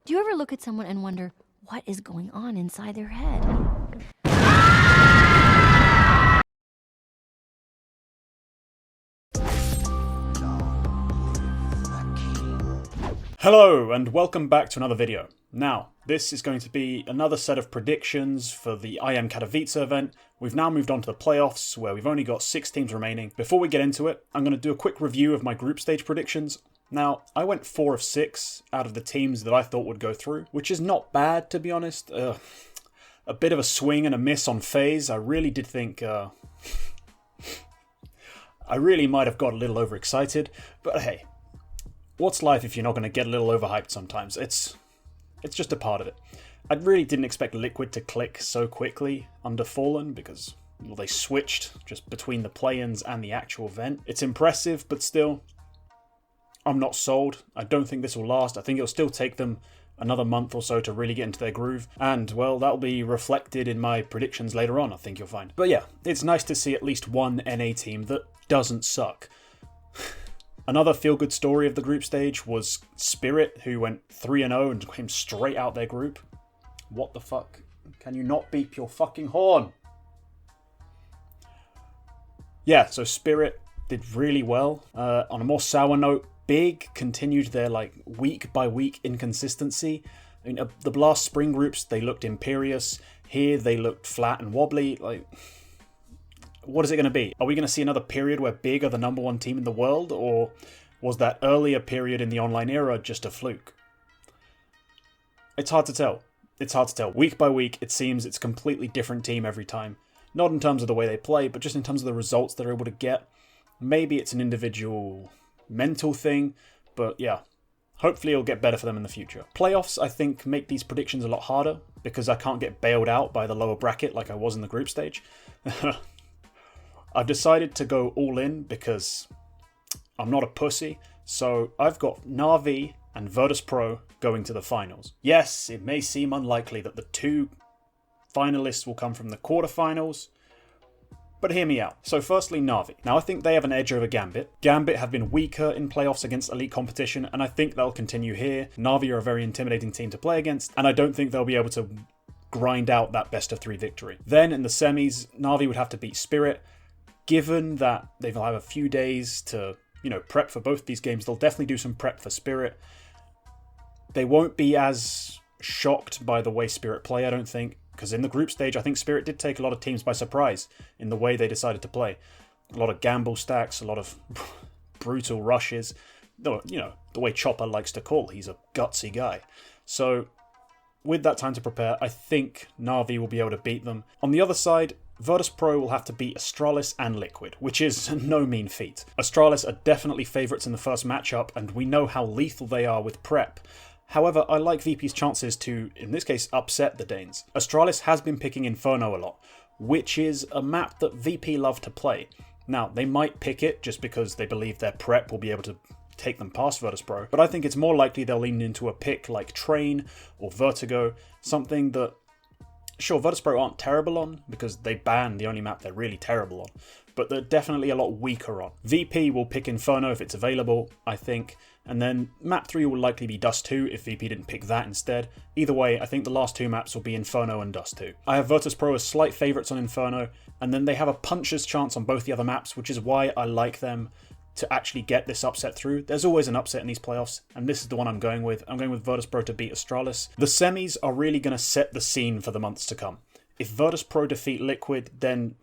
Do you ever look at someone and wonder what is going on inside their head? Hello and welcome back to another video. Now, this is going to be another set of predictions for the Katowice event. We've now moved on to the playoffs where we've only got 6 teams remaining. Before we get into it, I'm going to do a quick review of my group stage predictions. Now, I went 4 of 6 out of the teams that I thought would go through, which is not bad to be honest. A bit of a swing and a miss on FaZe. I really did think I really might have got a little overexcited, but hey. What's life if you're not going to get a little overhyped sometimes? It's just a part of it. I really didn't expect Liquid to click so quickly under Fallen because well, they switched just between the play-ins and the actual event. It's impressive, but still, I'm not sold. I don't think this will last. I think it'll still take them another month or so to really get into their groove. And, well, that'll be reflected in my predictions later on, I think you'll find. But yeah, it's nice to see at least one NA team that doesn't suck. Another feel-good story of the group stage was Spirit, who went 3-0 and came straight out their group. What the fuck? Can you not beep your fucking horn? Yeah, so Spirit did really well. On a more sour note, Big continued their week-by-week inconsistency. I mean, the last spring groups, they looked imperious. Here, they looked flat and wobbly. What is it going to be? Are we going to see another period where Big are the #1 team in the world? Or was that earlier period in the online era just a fluke? It's hard to tell. It's hard to tell. Week by week, it seems it's a completely different team every time. Not in terms of the way they play, but just in terms of the results they're able to get. Maybe it's an individual mental thing, but yeah. Hopefully it'll get better for them in the future. Playoffs, I think, make these predictions a lot harder because I can't get bailed out by the lower bracket like I was in the group stage. I've decided to go all in because I'm not a pussy, so I've got Na'Vi and Virtus.pro going to the finals. Yes, it may seem unlikely that the 2 finalists will come from the quarterfinals, but hear me out. So firstly, Na'Vi. Now I think they have an edge over Gambit. Gambit have been weaker in playoffs against elite competition, and I think they'll continue here. Na'Vi are a very intimidating team to play against, and I don't think they'll be able to grind out that best of 3 victory. Then in the semis, Na'Vi would have to beat Spirit. Given that they'll have a few days to, prep for both these games, they'll definitely do some prep for Spirit. They won't be as shocked by the way Spirit play, I don't think, because in the group stage, I think Spirit did take a lot of teams by surprise in the way they decided to play. A lot of gamble stacks, a lot of brutal rushes. The way Chopper likes to call, he's a gutsy guy. So, with that time to prepare, I think Na'Vi will be able to beat them. On the other side, Virtus.pro will have to beat Astralis and Liquid, which is no mean feat. Astralis are definitely favourites in the first matchup, and we know how lethal they are with prep. However, I like VP's chances to, in this case, upset the Danes. Astralis has been picking Inferno a lot, which is a map that VP love to play. Now, they might pick it just because they believe their prep will be able to take them past Virtus.pro, but I think it's more likely they'll lean into a pick like Train or Vertigo, something that sure, Virtus.pro aren't terrible on, because they ban the only map they're really terrible on, but they're definitely a lot weaker on. VP will pick Inferno if it's available, I think, and then map 3 will likely be Dust 2 if VP didn't pick that instead. Either way, I think the last 2 maps will be Inferno and Dust 2. I have Virtus.pro as slight favourites on Inferno, and then they have a puncher's chance on both the other maps, which is why I like them to actually get this upset through. There's always an upset in these playoffs, and this is the one I'm going with. I'm going with Virtus.pro to beat Astralis. The semis are really going to set the scene for the months to come. If Virtus.pro defeat Liquid, then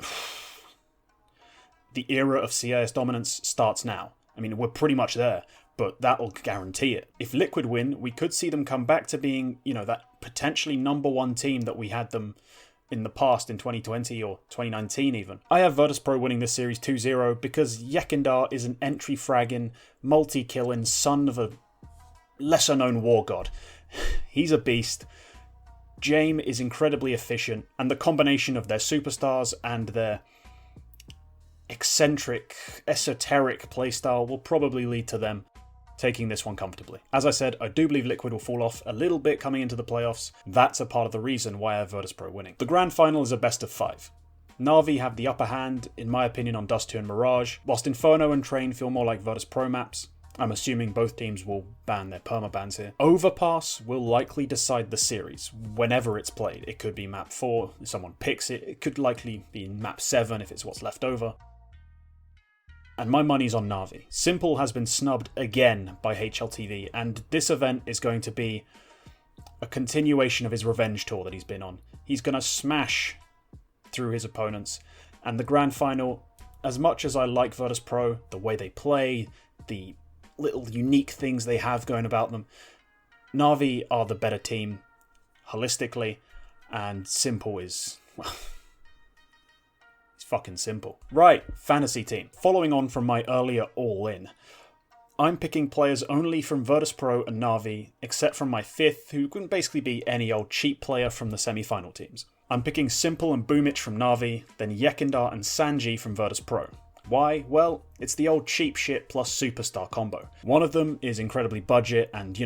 the era of CIS dominance starts now. I mean, we're pretty much there, but that'll guarantee it. If Liquid win, we could see them come back to being, that potentially #1 team that we had them in the past in 2020 or 2019 even. I have Virtus.pro winning this series 2-0 because Yekindar is an entry-fragging, multi-killing son of a lesser-known war god. He's a beast. Jaime is incredibly efficient, and the combination of their superstars and their eccentric, esoteric playstyle will probably lead to them taking this one comfortably. As I said, I do believe Liquid will fall off a little bit coming into the playoffs. That's a part of the reason why I have Virtus.pro winning. The grand final is a best of 5. Na'Vi have the upper hand, in my opinion, on Dust 2 and Mirage, whilst Inferno and Train feel more like Virtus.pro maps. I'm assuming both teams will ban their permabans here. Overpass will likely decide the series, whenever it's played. It could be map 4, if someone picks it. It could likely be map 7, if it's what's left over. And my money's on Na'Vi. Simple has been snubbed again by HLTV, and this event is going to be a continuation of his revenge tour that he's been on. He's going to smash through his opponents, and the grand final, as much as I like Virtus Pro, the way they play, the little unique things they have going about them, Na'Vi are the better team holistically, and Simple is, well, it's fucking simple. Right, fantasy team. Following on from my earlier all-in, I'm picking players only from Virtus Pro and Na'Vi, except from my 5th, who can basically be any old cheap player from the semi-final teams. I'm picking Simple and Boomich from Na'Vi, then Yekindar and Sanji from Virtus Pro. Why? Well, it's the old cheap shit plus superstar combo. One of them is incredibly budget and,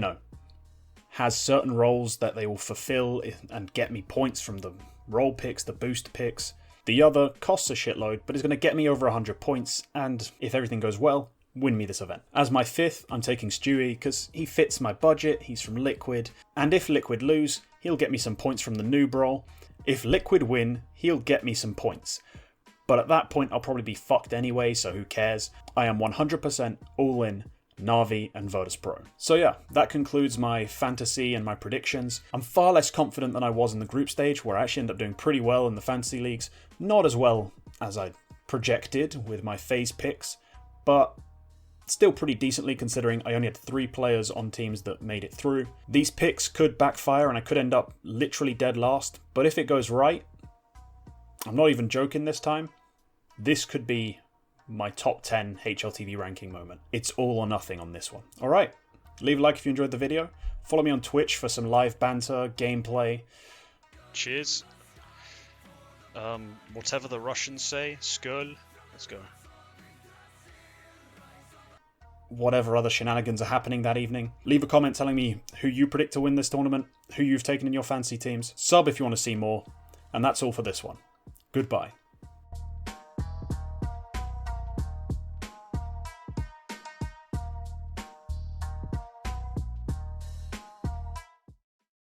has certain roles that they will fulfill and get me points from the role picks, the boost picks. The other costs a shitload, but is going to get me over 100 points, and if everything goes well, win me this event. As my 5th, I'm taking Stewie, because he fits my budget, he's from Liquid, and if Liquid lose, he'll get me some points from the noob role. If Liquid win, he'll get me some points. But at that point, I'll probably be fucked anyway, so who cares? I am 100% all in Na'Vi and Virtus Pro. So yeah, that concludes my fantasy and my predictions. I'm far less confident than I was in the group stage, where I actually ended up doing pretty well in the fantasy leagues. Not as well as I projected with my phase picks, but still pretty decently considering I only had 3 players on teams that made it through. These picks could backfire and I could end up literally dead last, but if it goes right, I'm not even joking this time, this could be my top 10 HLTV ranking moment. It's all or nothing on this one. Alright, leave a like if you enjoyed the video. Follow me on Twitch for some live banter, gameplay. Cheers. Whatever the Russians say, skol. Let's go. Whatever other shenanigans are happening that evening. Leave a comment telling me who you predict to win this tournament, who you've taken in your fantasy teams. Sub if you want to see more. And that's all for this one. Goodbye.